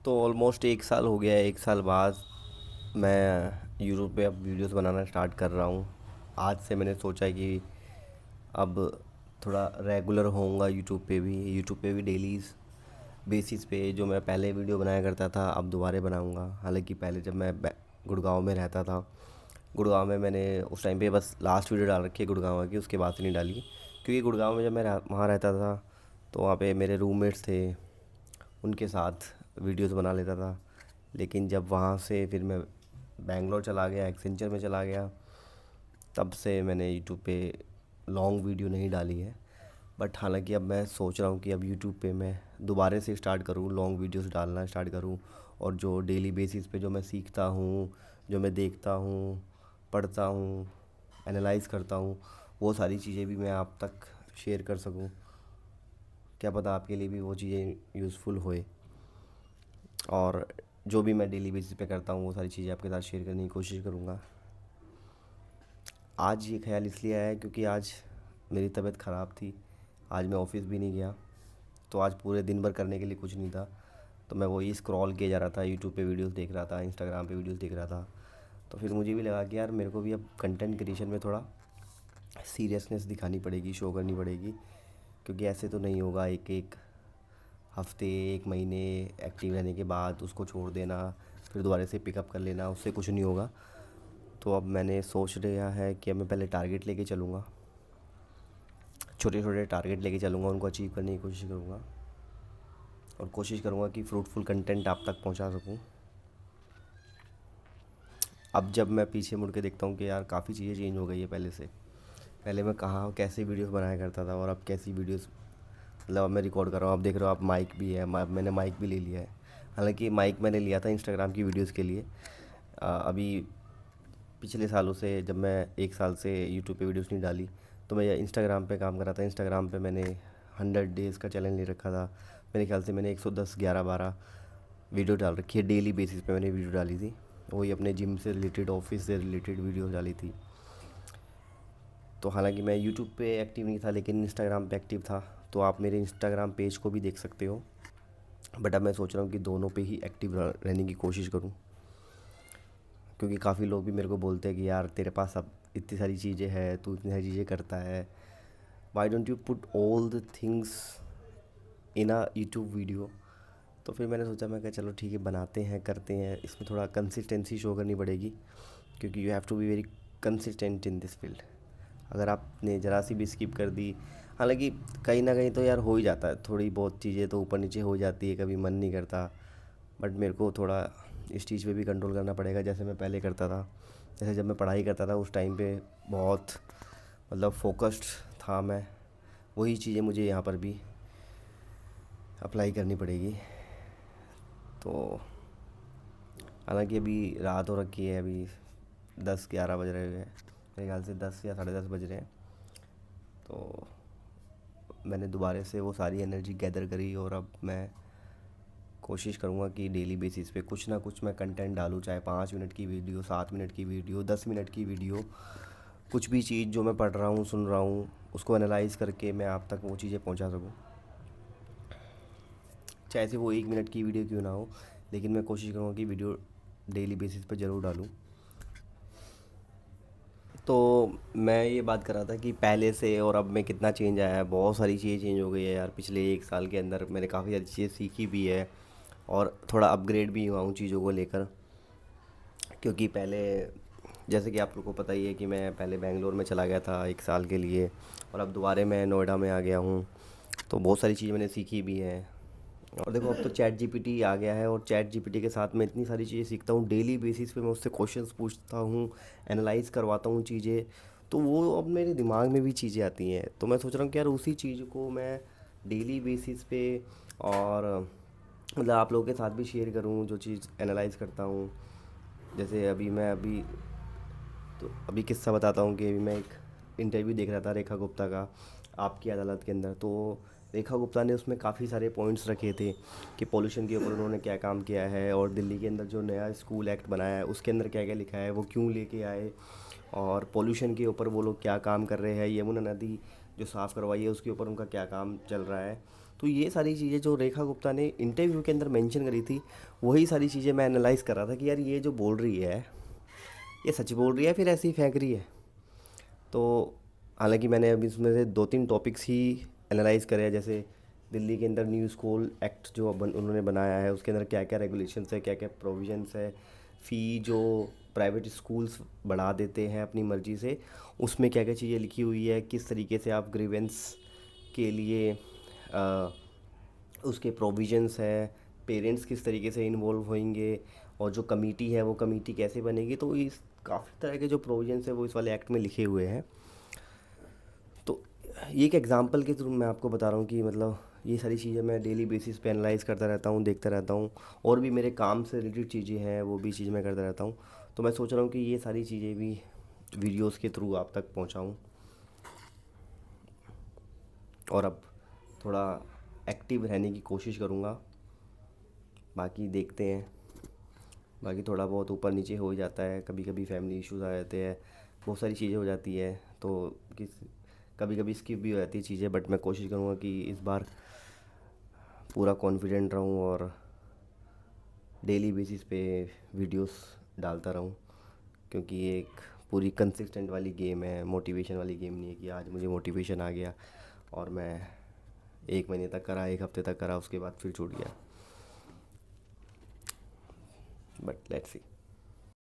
तो ऑलमोस्ट 1 साल हो गया है। 1 साल बाद मैं यूट्यूब पे अब वीडियोस बनाना स्टार्ट कर रहा हूँ। आज से मैंने सोचा कि अब थोड़ा रेगुलर होऊंगा यूट्यूब पे भी डेलीज़ बेसिस पे जो मैं पहले वीडियो बनाया करता था अब दोबारा बनाऊंगा। हालांकि पहले जब मैं गुड़गांव में रहता था, गुड़गांव में मैंने उस टाइम पे बस लास्ट वीडियो डाल रखी है गुड़गांव की, उसके बाद से नहीं डाली। क्योंकि गुड़गांव में जब मैं वहाँ रहता था तो वहाँ पे मेरे रूममेट्स थे, उनके साथ वीडियोस बना लेता था। लेकिन जब वहाँ से फिर मैं बैंगलोर चला गया, एक्सेंचर में चला गया, तब से मैंने यूट्यूब पे लॉन्ग वीडियो नहीं डाली है। बट हालांकि अब मैं सोच रहा हूँ कि अब यूट्यूब पे मैं दोबारा से स्टार्ट करूँ, लॉन्ग वीडियोस डालना स्टार्ट करूँ। और जो डेली बेसिस पे जो मैं सीखता हूँ, जो मैं देखता हूँ, पढ़ता हूँ, एनालाइज करता हूँ, वो सारी चीज़ें भी मैं आप तक शेयर कर सकूँ। क्या पता आपके लिए भी वो चीज़ें यूज़फुल होए। और जो भी मैं डेली बेसिस पे करता हूँ वो सारी चीज़ें आपके साथ शेयर करने की कोशिश करूँगा। आज ये ख्याल इसलिए आया क्योंकि आज मेरी तबीयत ख़राब थी। आज मैं ऑफिस भी नहीं गया, तो आज पूरे दिन भर करने के लिए कुछ नहीं था। तो मैं वही स्क्रॉल किए जा रहा था, यूट्यूब पे वीडियोस देख रहा था, इंस्टाग्राम पे वीडियोस देख रहा था। तो फिर मुझे भी लगा कि यार मेरे को भी अब कंटेंट क्रिएशन में थोड़ा सीरियसनेस दिखानी पड़ेगी, शो करनी पड़ेगी। क्योंकि ऐसे तो नहीं होगा एक एक हफ्ते, एक महीने एक्टिव रहने के बाद उसको छोड़ देना, फिर दोबारा से पिकअप कर लेना, उससे कुछ नहीं होगा। तो अब मैंने सोच लिया है कि अब मैं पहले टारगेट लेके चलूँगा, छोटे छोटे टारगेट लेके चलूँगा, उनको अचीव करने की कोशिश करूँगा। और कोशिश करूँगा कि फ्रूटफुल कंटेंट आप तक पहुँचा सकूँ। अब जब मैं पीछे मुड़ के देखता हूँ कि यार काफ़ी चीज़ें चेंज हो गई है पहले से। पहले मैं कहाँ कैसे वीडियोस बनाया करता था और अब कैसी वीडियोस, मतलब अब मैं रिकॉर्ड कर रहा हूँ। आप देख रहे हो, आप माइक भी है, मैंने माइक भी ले लिया है। हालांकि माइक मैंने लिया था इंस्टाग्राम की वीडियोस के लिए। अभी पिछले सालों से जब मैं 1 साल से यूट्यूब पे वीडियोस नहीं डाली, तो मैं इंस्टाग्राम पे काम कर रहा था। इंस्टाग्राम पे मैंने 100 डेज़ का चैलेंज ले रखा था। मेरे ख्याल से मैंने 110, 11, 12 वीडियो डाल रखी है। डेली बेसिस पे मैंने वीडियो डाली थी। वही अपने जिम से रिलेटेड, ऑफिस से रिलेटेड वीडियो डाली थी। तो हालांकि मैं यूट्यूब पे एक्टिव नहीं था लेकिन इंस्टाग्राम पे एक्टिव था। तो आप मेरे इंस्टाग्राम पेज को भी देख सकते हो। बट अब मैं सोच रहा हूँ कि दोनों पे ही एक्टिव रहने की कोशिश करूँ। क्योंकि काफ़ी लोग भी मेरे को बोलते हैं कि यार तेरे पास अब इतनी सारी चीज़ें हैं, तू इतनी सारी चीज़ें करता है, why don't you put all the things in a YouTube video. तो फिर मैंने सोचा, मैं कहा चलो ठीक है, बनाते हैं, करते हैं। इसमें थोड़ा कंसिस्टेंसी शो करनी पड़ेगी क्योंकि you have to be very consistent in this field. अगर आपने ज़रा सी भी स्किप कर दी, हालांकि कहीं ना कहीं तो यार हो ही जाता है, थोड़ी बहुत चीज़ें तो ऊपर नीचे हो जाती है, कभी मन नहीं करता। बट मेरे को थोड़ा इस चीज़ पे भी कंट्रोल करना पड़ेगा, जैसे मैं पहले करता था। जैसे जब मैं पढ़ाई करता था उस टाइम पे बहुत, मतलब फोकस्ड था मैं। वही चीज़ें मुझे यहाँ पर भी अप्लाई करनी पड़ेगी। तो हालांकि अभी रात हो रखी है, अभी 10, 11 बज रहे हैं, मेरे ख्याल से 10 या 10:30 बज रहे हैं। तो मैंने दोबारा से वो सारी एनर्जी गैदर करी और अब मैं कोशिश करूँगा कि डेली बेसिस पे कुछ ना कुछ मैं कंटेंट डालूँ, चाहे 5 मिनट की वीडियो, 7 मिनट की वीडियो, 10 मिनट की वीडियो। कुछ भी चीज़ जो मैं पढ़ रहा हूँ, सुन रहा हूँ, उसको एनालाइज़ करके मैं आप तक वो चीज़ें पहुँचा सकूँ। चाहे से वो 1 मिनट की वीडियो क्यों ना हो, लेकिन मैं कोशिश करूँगा कि वीडियो डेली बेसिस पर ज़रूर डालूँ। तो मैं ये बात कर रहा था कि पहले से और अब में कितना चेंज आया है। बहुत सारी चीज़ें चेंज हो गई है यार, पिछले 1 साल के अंदर मैंने काफ़ी सारी चीज़ें सीखी भी है और थोड़ा अपग्रेड भी हुआ हूँ चीज़ों को लेकर। क्योंकि पहले, जैसे कि आप लोगों को पता ही है कि मैं पहले बेंगलोर में चला गया था 1 साल के लिए, और अब दोबारा मैं नोएडा में आ गया हूँ। तो बहुत सारी चीज़ें मैंने सीखी भी हैं। और देखो, अब तो चैट जीपीटी आ गया है और चैट जीपीटी के साथ मैं इतनी सारी चीज़ें सीखता हूँ डेली बेसिस पे। मैं उससे क्वेश्चंस पूछता हूँ, एनालाइज करवाता हूँ चीज़ें। तो वो अब मेरे दिमाग में भी चीज़ें आती हैं। तो मैं सोच रहा हूँ कि यार उसी चीज़ को मैं डेली बेसिस पे, और मतलब आप लोगों के साथ भी शेयर करूँ जो चीज़ एनालाइज करता हूँ। जैसे अभी किस्सा बताता हूँ कि मैं एक इंटरव्यू देख रहा था रेखा गुप्ता का, आपकी अदालत के अंदर। तो रेखा गुप्ता ने उसमें काफ़ी सारे पॉइंट्स रखे थे कि पॉल्यूशन के ऊपर उन्होंने क्या काम किया है, और दिल्ली के अंदर जो नया स्कूल एक्ट बनाया है उसके अंदर क्या क्या लिखा है, वो क्यों लेके आए, और पॉल्यूशन के ऊपर वो लोग क्या काम कर रहे हैं, यमुना नदी जो साफ़ करवाई है उसके ऊपर उनका क्या काम चल रहा है। तो ये सारी चीज़ें जो रेखा गुप्ता ने इंटरव्यू के अंदर मेंशन करी थी, वही सारी चीज़ें मैं एनालाइज़ कर रहा था कि यार ये जो बोल रही है, ये सच बोल रही है फिर ऐसे ही फेंक रही है। तो हालांकि मैंने अभी इसमें से 2-3 टॉपिक्स ही एनालाइज़ करे हैं, जैसे दिल्ली के अंदर न्यू स्कूल एक्ट जो उन्होंने बनाया है, उसके अंदर क्या क्या रेगुलेशंस है, क्या क्या प्रोविजंस है, फ़ी जो प्राइवेट स्कूल्स बढ़ा देते हैं अपनी मर्ज़ी से, उसमें क्या क्या चीज़ें लिखी हुई है, किस तरीके से आप ग्रीवेंस के लिए उसके प्रोविजंस है, पेरेंट्स किस तरीके से इन्वॉल्व होंगे, और जो कमेटी है वो कमेटी कैसे बनेगी। तो इस काफ़ी तरह के जो प्रोविजंस है वो इस वाले एक्ट में लिखे हुए हैं। तो ये एक एग्जांपल के थ्रू मैं आपको बता रहा हूँ कि मतलब ये सारी चीज़ें मैं डेली बेसिस पे एनालाइज करता रहता हूँ, देखता रहता हूँ, और भी मेरे काम से रिलेटेड चीज़ें हैं वो भी चीज़ मैं करता रहता हूँ। तो मैं सोच रहा हूँ कि ये सारी चीज़ें भी वीडियोस के थ्रू आप तक पहुँचाऊँ, और अब थोड़ा एक्टिव रहने की कोशिश करूँगा। बाकी देखते हैं, बाकी थोड़ा बहुत ऊपर नीचे हो ही जाता है, कभी कभी फैमिली इश्यूज आ जाते हैं, बहुत सारी चीज़ें हो जाती है, तो किस कभी कभी स्किप भी हो जाती है चीज़ें। बट मैं कोशिश करूँगा कि इस बार पूरा कॉन्फिडेंट रहूँ और डेली बेसिस पे वीडियोस डालता रहूँ, क्योंकि ये एक पूरी कंसिस्टेंट वाली गेम है, मोटिवेशन वाली गेम नहीं है कि आज मुझे मोटिवेशन आ गया और मैं 1 महीने तक करा, 1 हफ्ते तक करा, उसके बाद फिर छूट गया। But let's see.